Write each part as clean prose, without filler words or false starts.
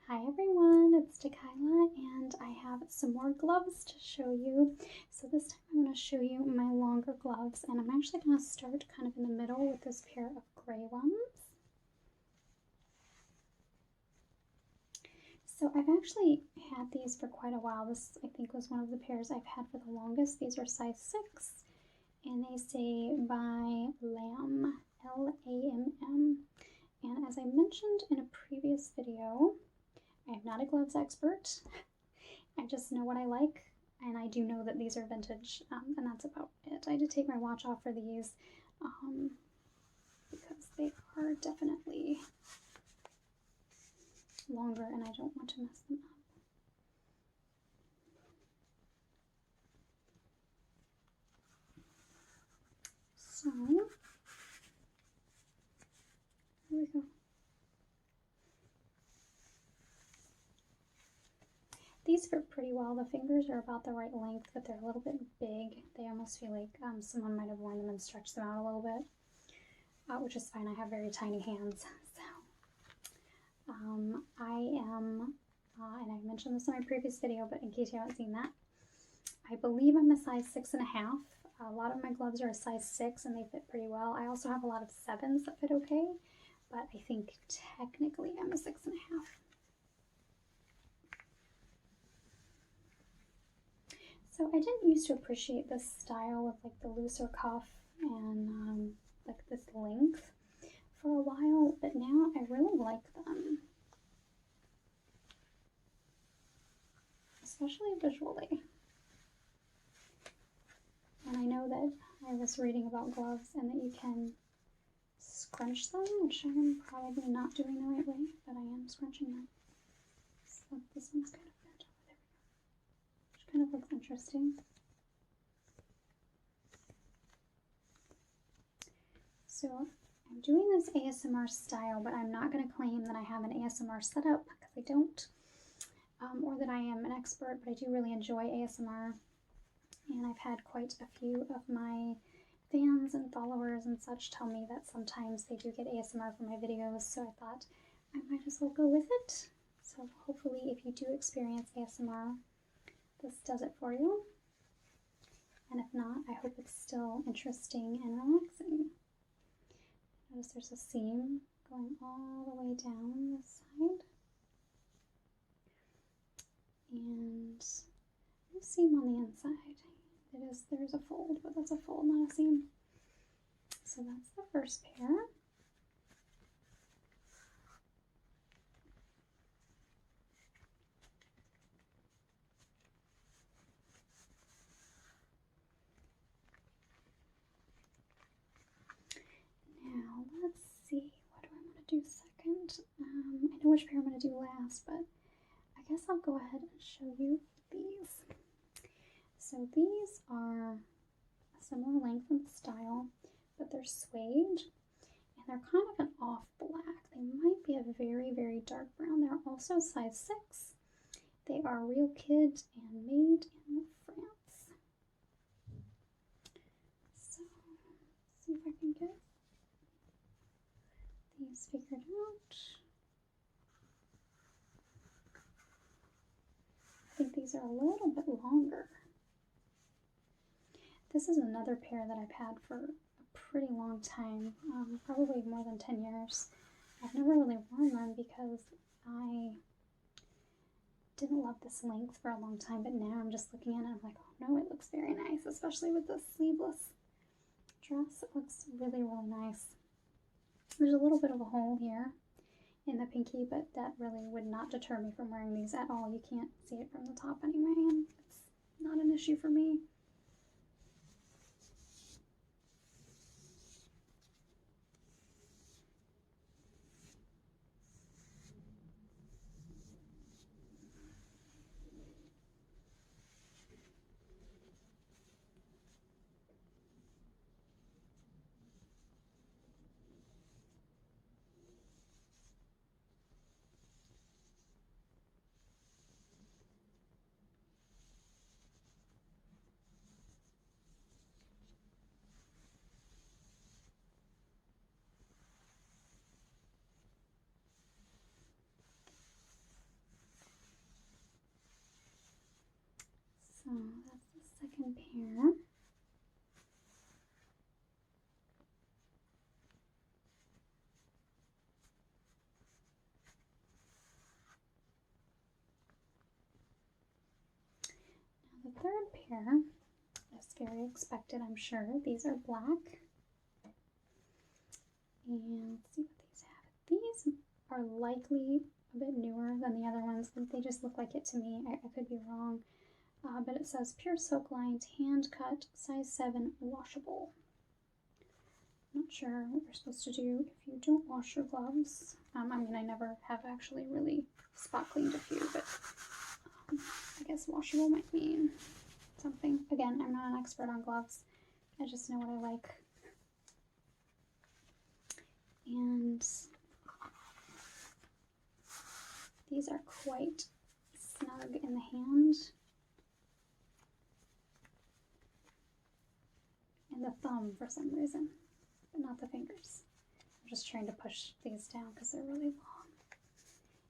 Hi everyone, it's Dekilah and I have some more gloves to show you. So this time I'm going to show you my longer gloves and I'm actually going to start kind of in the middle with this pair of gray ones. So I've actually had these for quite a while. This I think was one of the pairs I've had for the longest. These are size 6 and they say by Lamb, L-A-M-M. And as I mentioned in a previous video, I am not a gloves expert. I just know what I like, and I do know that these are vintage, and that's about it. I did take my watch off for these because they are definitely longer and I don't want to mess them up. So, here we go. These fit pretty well. The fingers are about the right length, but they're a little bit big. They almost feel like someone might have worn them and stretched them out a little bit, which is fine. I have very tiny hands, so I am, and I mentioned this in my previous video, but in case you haven't seen that, I believe I'm a size 6.5. A lot of my gloves are a size 6 and they fit pretty well. I also have a lot of 7s that fit okay, but I think technically I'm a 6.5. So I didn't used to appreciate this style with like the looser cuff and like this length for a while, but now I really like them, especially visually. And I know that I was reading about gloves and that you can scrunch them, which I am probably not doing the right way, but I am scrunching them. So this one's kind of bent over there, which kind of looks interesting. So I'm doing this ASMR style, but I'm not going to claim that I have an ASMR setup because I don't, or that I am an expert, but I do really enjoy ASMR. And I've had quite a few of my fans and followers and such tell me that sometimes they do get ASMR from my videos, so I thought I might as well go with it. So hopefully if you do experience ASMR, this does it for you. And if not, I hope it's still interesting and relaxing. Notice there's a seam going all the way down this side. And a seam on the inside. There's a fold, but that's a fold, not a seam. So that's the first pair. Now let's see, what do I want to do second? I know which pair I'm going to do last, but I guess I'll go ahead and show you these. So these are a similar length and style, but they're suede, and they're kind of an off black. They might be a very, very dark brown. They're also size 6. They are real kid and made in France. So let's see if I can get these figured out. I think these are a little bit longer. This is another pair that I've had for a pretty long time, probably more than 10 years. I've never really worn them because I didn't love this length for a long time, but now I'm just looking at it and I'm like, oh no, it looks very nice, especially with this sleeveless dress. It looks really, really nice. There's a little bit of a hole here in the pinky, but that really would not deter me from wearing these at all. You can't see it from the top anyway, and it's not an issue for me. that's the second pair. Now the third pair is very expected, I'm sure. These are black. And let's see what these have. These are likely a bit newer than the other ones. They just look like it to me. I could be wrong. But it says pure silk lined, hand cut, size 7, washable. Not sure what you're supposed to do if you don't wash your gloves. I mean, I never have actually really spot cleaned a few, but I guess washable might mean something. Again, I'm not an expert on gloves. I just know what I like. And these are quite snug in the hand. And the thumb for some reason, but not the fingers. I'm just trying to push these down because they're really long.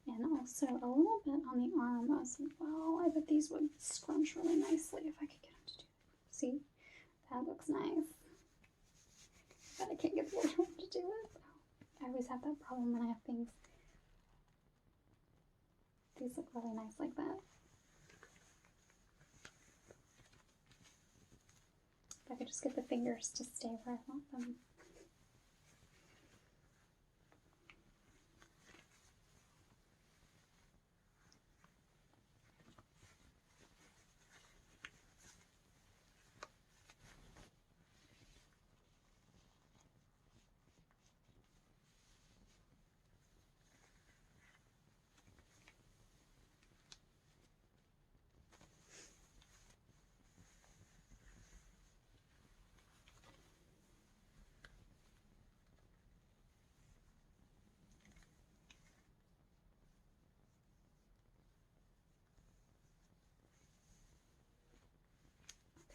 And also a little bit on the arm as well. I bet these would scrunch really nicely if I could get them to do it. See? That looks nice. But I can't get the other one to do it. I always have that problem when I have things. These look really nice like that. If I could just get the fingers to stay where I want them.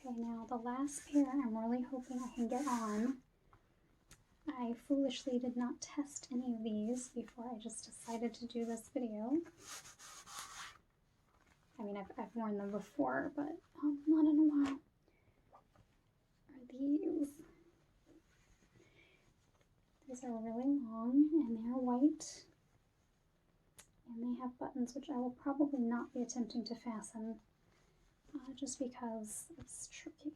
Okay, now the last pair I'm really hoping I can get on. I foolishly did not test any of these before I just decided to do this video. I mean, I've worn them before, but not in a while. Are these? These are really long and they're white. And they have buttons, which I will probably not be attempting to fasten. Just because it's tricky.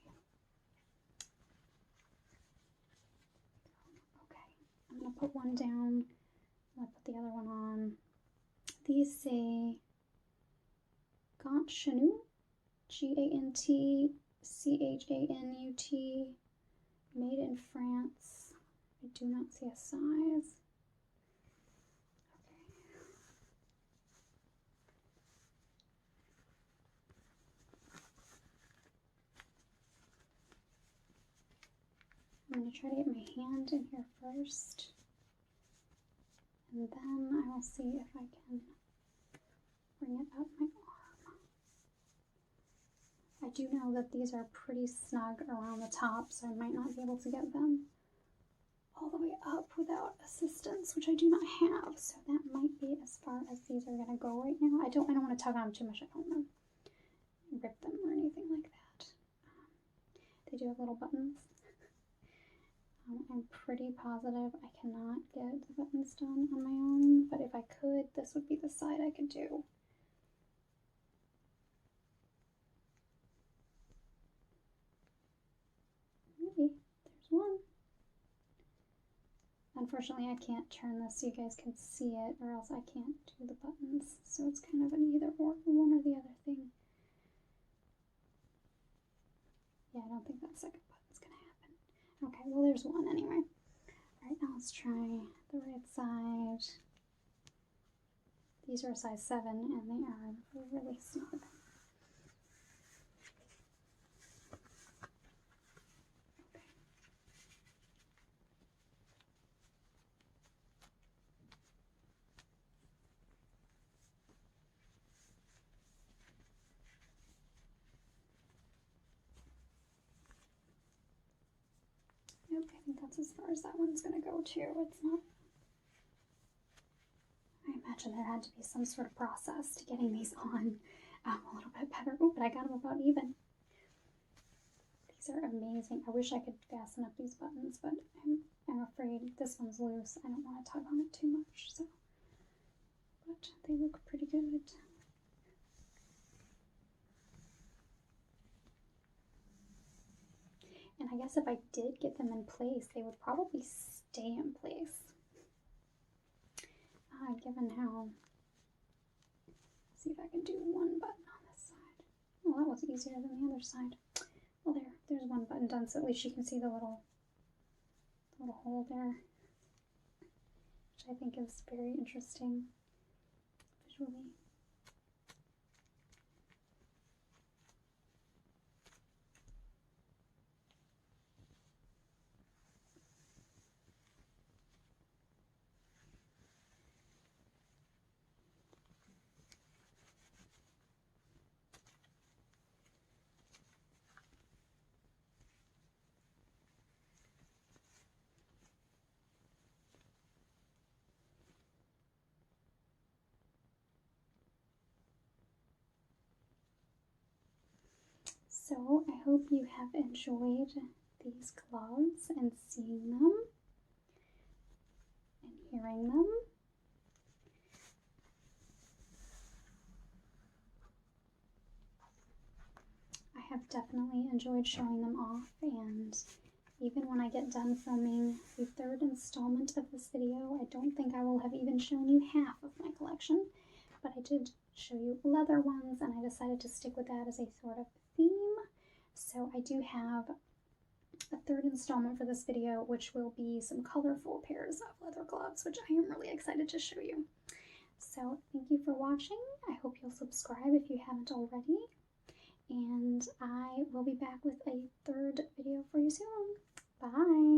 Okay, I'm going to put one down. I'll put the other one on. These say Gantchanut, Gantchanut, made in France. I do not see a size. I'm going to try to get my hand in here first, and then I will see if I can bring it up my arm. I do know that these are pretty snug around the top, so I might not be able to get them all the way up without assistance, which I do not have, so that might be as far as these are going to go right now. I don't want to tug on them too much. I don't want to rip them or anything like that. They do have little buttons. I'm pretty positive I cannot get the buttons done on my own, but if I could, this would be the side I could do. Maybe. There's one. Unfortunately, I can't turn this so you guys can see it, or else I can't do the buttons. So it's kind of an either or, one or the other thing. Yeah, I don't think that second button's going to happen. Okay, well there's one anyway. Alright, now let's try the right side. These are a size 7 and they are really snug. Nope, I think that's as far as that one's going to go too. It's not. I imagine there had to be some sort of process to getting these on. A little bit better. Oh, but I got them about even. These are amazing. I wish I could fasten up these buttons, but I'm afraid this one's loose. I don't want to tug on it too much, so. But they look pretty good. And I guess if I did get them in place, they would probably stay in place. Given how, let's see if I can do one button on this side. Well, that was easier than the other side. Well, there's one button done, so at least you can see the little hole there, which I think is very interesting visually. So I hope you have enjoyed these gloves and seeing them and hearing them. I have definitely enjoyed showing them off, and even when I get done filming the third installment of this video, I don't think I will have even shown you half of my collection, but I did show you leather ones, and I decided to stick with that as a sort of theme. So I do have a third installment for this video, which will be some colorful pairs of leather gloves, which I am really excited to show you. So thank you for watching. I hope you'll subscribe if you haven't already, and I will be back with a third video for you soon. Bye!